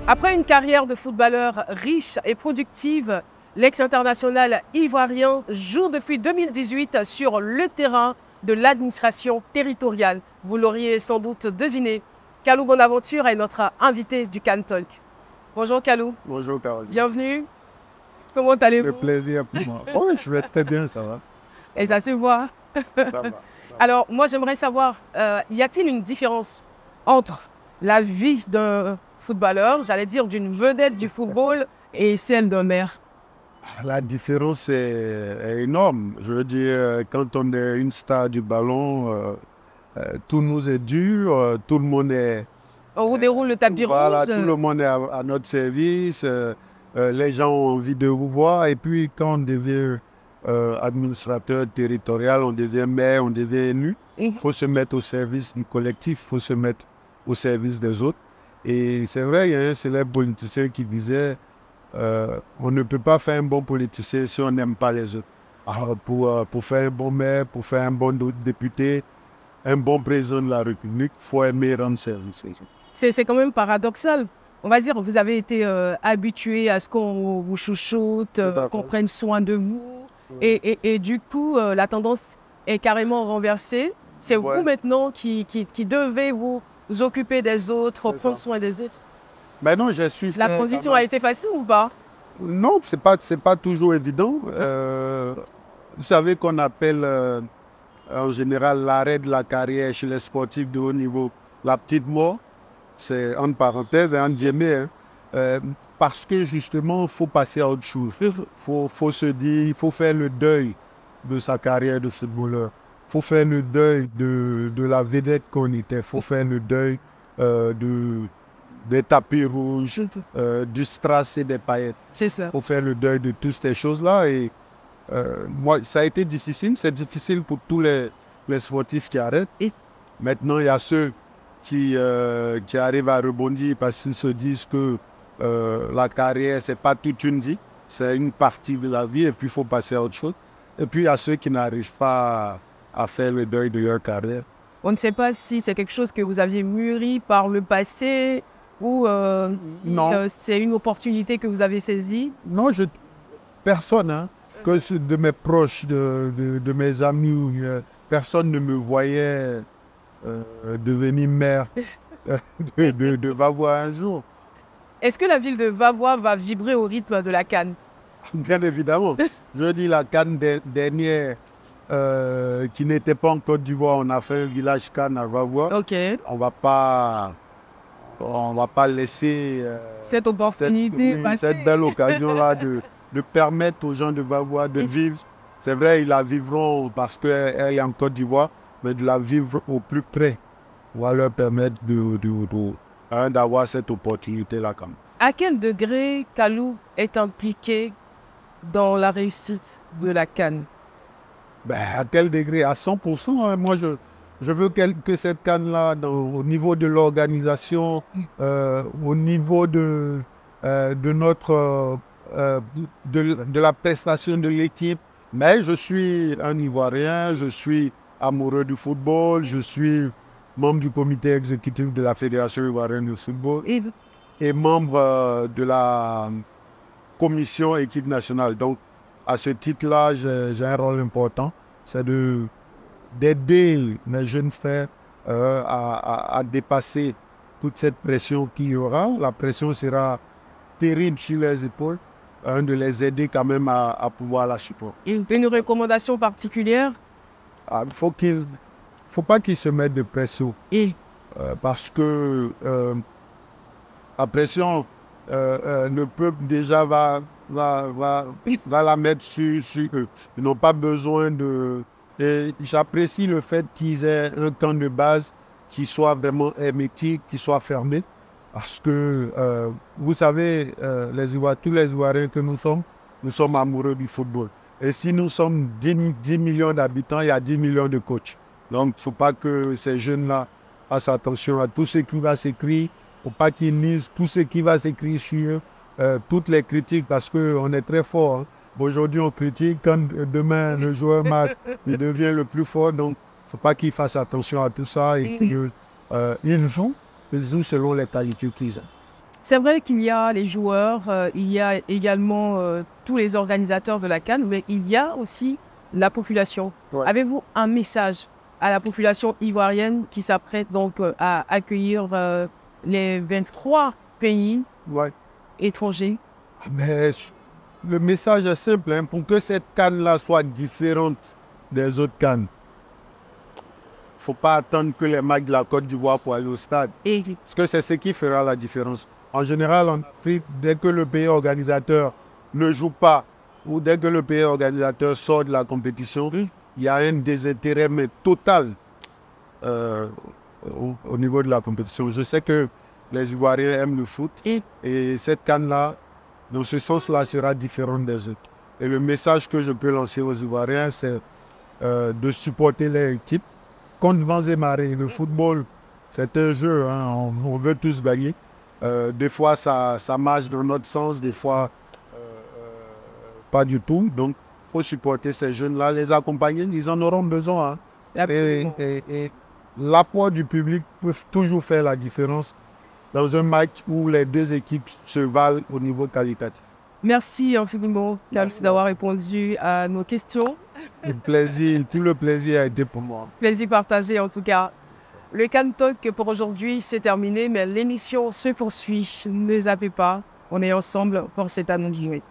Après une carrière de footballeur riche et productive, l'ex-international ivoirien joue depuis 2018 sur le terrain de l'administration territoriale. Vous l'auriez sans doute deviné, Kalou Bonaventure est notre invité du CAN Talk. Bonjour Kalou. Bonjour Caroline. Bienvenue. Comment allez-vous? Le plaisir pour moi. Oh, je vais très bien, ça va. Et ça se voit. Ça va. Alors, moi, j'aimerais savoir, y a-t-il une différence entre la vie d'un footballeur, j'allais dire d'une vedette du football, et celle d'un maire? La différence est énorme. Je veux dire, quand on est une star du ballon, tout nous est dur, tout le monde est... On vous déroule le tapis Voilà, rouge. tout le monde est à notre service. Les gens ont envie de vous voir. Et puis, quand on devient administrateur territorial, on devient maire, on devient élu, il faut se mettre au service du collectif, il faut se mettre au service des autres. Et c'est vrai, il y a un célèbre politicien qui disait on ne peut pas faire un bon politicien si on n'aime pas les autres. Alors, pour faire un bon maire, pour faire un bon député, un bon président de la République, il faut aimer rendre service. C'est quand même paradoxal. On va dire, vous avez été habitué à ce qu'on vous chouchoute, qu'on prenne soin de vous. Oui. Et du coup, la tendance est carrément renversée. C'est vous maintenant qui devez vous occuper des autres, prendre soin des autres. Mais non, je suis... La transition a été facile ou pas? Non, c'est pas toujours évident. Vous savez qu'on appelle en général l'arrêt de la carrière chez les sportifs de haut niveau la petite mort. C'est entre parenthèses et entre guillemets. Parce que justement, il faut passer à autre chose. Faut se dire, il faut faire le deuil de sa carrière de footballeur. Il faut faire le deuil de la vedette qu'on était. Il faut faire le deuil des tapis rouges, du strass et des paillettes. C'est ça. Il faut faire le deuil de toutes ces choses-là. Et moi, ça a été difficile. C'est difficile pour tous les sportifs qui arrêtent. Et maintenant, il y a ceux qui arrivent à rebondir parce qu'ils se disent que la carrière, ce n'est pas toute une vie. C'est une partie de la vie et puis il faut passer à autre chose. Et puis, il y a ceux qui n'arrivent pas à faire le deuil de leur carrière. On ne sait pas si c'est quelque chose que vous aviez mûri par le passé ou si c'est une opportunité que vous avez saisie. Non, personne, hein, que de mes proches, de mes amis, personne ne me voyait devenir maire de Vavois un jour. Est-ce que la ville de Vavois va vibrer au rythme de la CAN? Bien évidemment. Je dis la CAN dernière qui n'était pas en Côte d'Ivoire, on a fait un village CAN à Vavois. Ok. On va pas laisser cette opportunité cette belle occasion-là de permettre aux gens de Vavois de vivre. C'est vrai, ils la vivront parce qu'elle est en Côte d'Ivoire, mais de la vivre au plus près. On va leur permettre d'avoir cette opportunité-là quand même. À quel degré Kalou est impliqué dans la réussite de la CAN? À quel degré? À 100%. Hein. Moi, je veux que cette CAN-là, au niveau de l'organisation, au niveau de la prestation de l'équipe, mais je suis un Ivoirien, je suis amoureux du football, je suis membre du comité exécutif de la Fédération ivoirienne de football et membre de la commission équipe nationale. Donc, à ce titre-là, j'ai un rôle important, c'est d'aider les jeunes frères à dépasser toute cette pression qu'il y aura. La pression sera terrible sur les épaules, de les aider quand même à pouvoir la supporter. Une recommandation particulière? Il faut pas qu'ils se mettent de pression. Parce que la pression, le peuple déjà va la mettre sur eux. Ils n'ont pas besoin de... Et j'apprécie le fait qu'ils aient un camp de base qui soit vraiment hermétique, qui soit fermé. Parce que, vous savez, tous les Ivoiriens que nous sommes amoureux du football. Et si nous sommes 10 millions d'habitants, il y a 10 millions de coachs. Donc, il ne faut pas que ces jeunes-là fassent attention à tout ce qui va s'écrire. Il ne faut pas qu'ils lisent tout ce qui va s'écrire sur eux, toutes les critiques, parce qu'on est très fort. Hein. Aujourd'hui, on critique. Quand demain, le joueur marque, il devient le plus fort. Donc, il ne faut pas qu'ils fassent attention à tout ça et qu'ils jouent selon les qualités qu'ils ont. C'est vrai qu'il y a les joueurs, il y a également tous les organisateurs de la CAN, mais il y a aussi la population. Ouais. Avez-vous un message à la population ivoirienne qui s'apprête donc à accueillir les 23 pays étrangers? Mais le message est simple, hein, pour que cette CAN-là soit différente des autres CAN. Il ne faut pas attendre que les matchs de la Côte d'Ivoire pour aller au stade. Parce que c'est ce qui fera la différence. En général, en Afrique, dès que le pays organisateur ne joue pas ou dès que le pays organisateur sort de la compétition, il y a un désintérêt mais total au niveau de la compétition. Je sais que les Ivoiriens aiment le foot et cette CAN-là, dans ce sens-là, sera différente des autres. Et le message que je peux lancer aux Ivoiriens, c'est de supporter les équipes. Contre vents et marées, le football, c'est un jeu, hein, on veut tous gagner. Des fois, ça marche dans notre sens, des fois, pas du tout. Donc, il faut supporter ces jeunes-là, les accompagner, ils en auront besoin. Hein. Et l'apport du public peut toujours faire la différence dans un match où les deux équipes se valent au niveau qualitatif. Merci infiniment, Kams, d'avoir répondu à nos questions. Tout le plaisir a été pour moi. Plaisir partagé en tout cas. Le CAN Talk pour aujourd'hui, c'est terminé, mais l'émission se poursuit. Ne zappez pas, on est ensemble pour cette année.